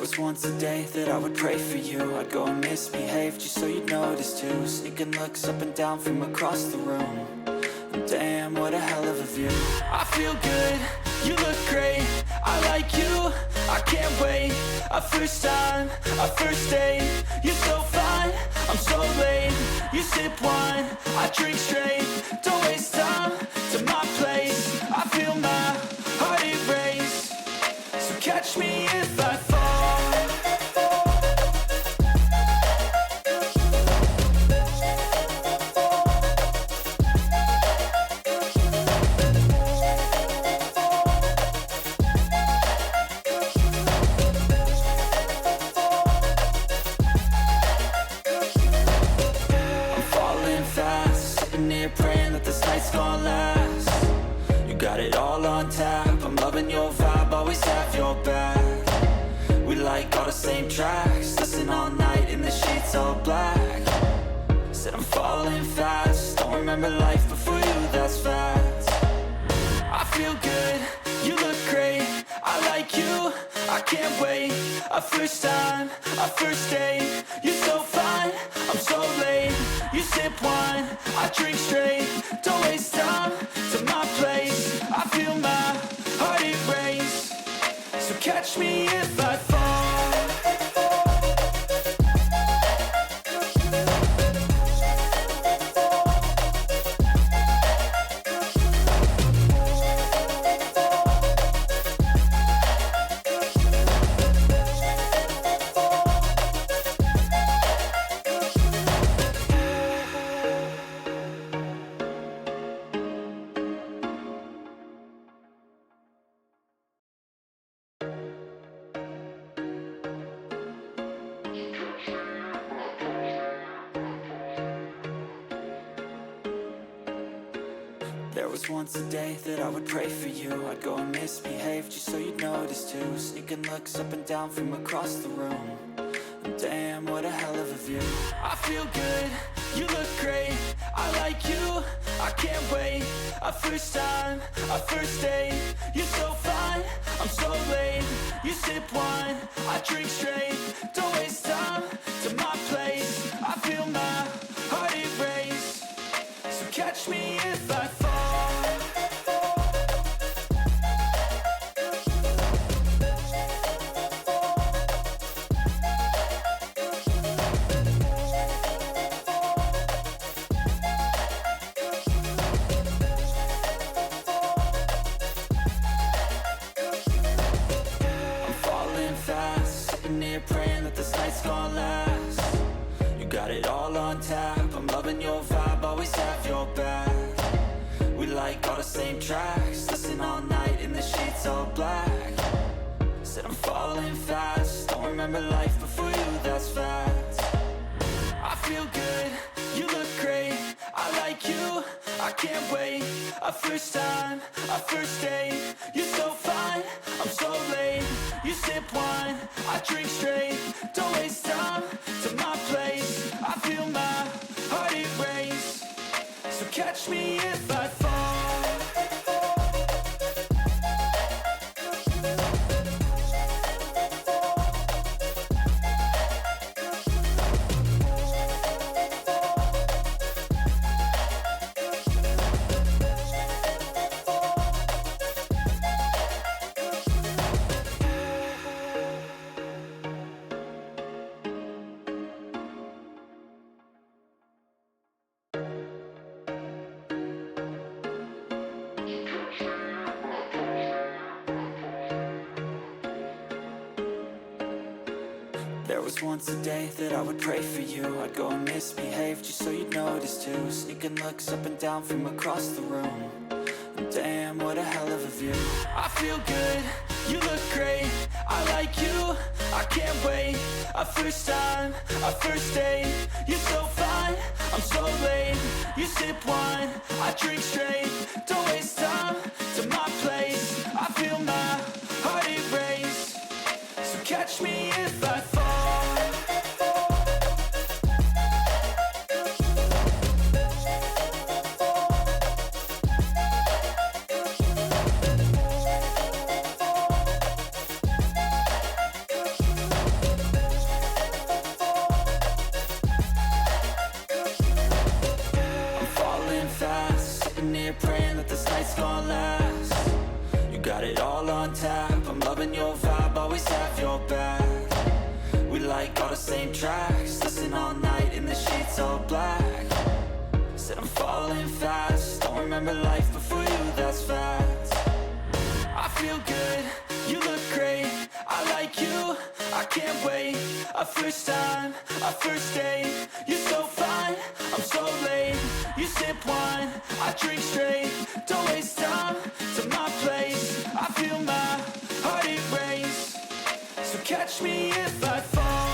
was once a day that I would pray for you. I'd go and misbehave just so you'd notice too. Sneaking looks up and down from across the room. And damn, what a hell of a view. I feel good, you look great, I like you, I can't wait. A first time, a first date, you're so fine, I'm so late. You sip wine, I drink straight, don't waste time to my place. I feel my heart erase, so catch me if I fall. Praying that this night's gonna last. You got it all on tap, I'm loving your vibe, always have your back. We like all the same tracks, listen all night in the sheets all black. Said I'm falling fast, don't remember life before you, that's fact. I feel good, you look great, I like you, I can't wait. A first time, a first date, you're so fine, I'm so late. You sip wine, I drink straight, don't waste time to my place. I feel my heart erase, so catch me if I fall. There was once a day that I would pray for you. I'd go and misbehave just so you'd notice too. Sneaking looks up and down from across the room. And damn, what a hell of a view. I feel good, you look great, I like you, I can't wait. A first time, a first date, you're so fine, I'm so late. You sip wine, I drink straight, don't waste time to my place. I feel my heart erase, so catch me if I fall. Praying that this night's gonna last. You got it all on tap, I'm loving your vibe, always have your back. We like all the same tracks, listen all night in the sheets all black. Said I'm falling fast, don't remember life before you, that's fact. I feel good, you look great, I like you, I can't wait. A first time, a first date, you're so fine, I'm so late. You sip wine, I drink straight, don't waste time to my place. I feel my heart erase, so catch me if I fall. There was once a day that I would pray for you. I'd go and misbehave just so you'd notice too. Sneaking looks up and down from across the room. And damn, what a hell of a view. I feel good, you look great, I like you, I can't wait. A first time, a first date, you're so fine, I'm so late. You sip wine, I drink straight, don't waste time to my place. I feel my heart erase, so catch me if I fall. night's gonna last. You got it all on tap, I'm loving your vibe, always have your back. We like all the same tracks, listen all night in the sheets all black. Said I'm falling fast, don't remember life before you, that's fact. I feel good, you look great, I like you, I can't wait. A first time, a first date, you're so fine, I'm so late. You sip wine, I drink straight, don't waste time to my place. I feel my heart erase, so catch me if I fall.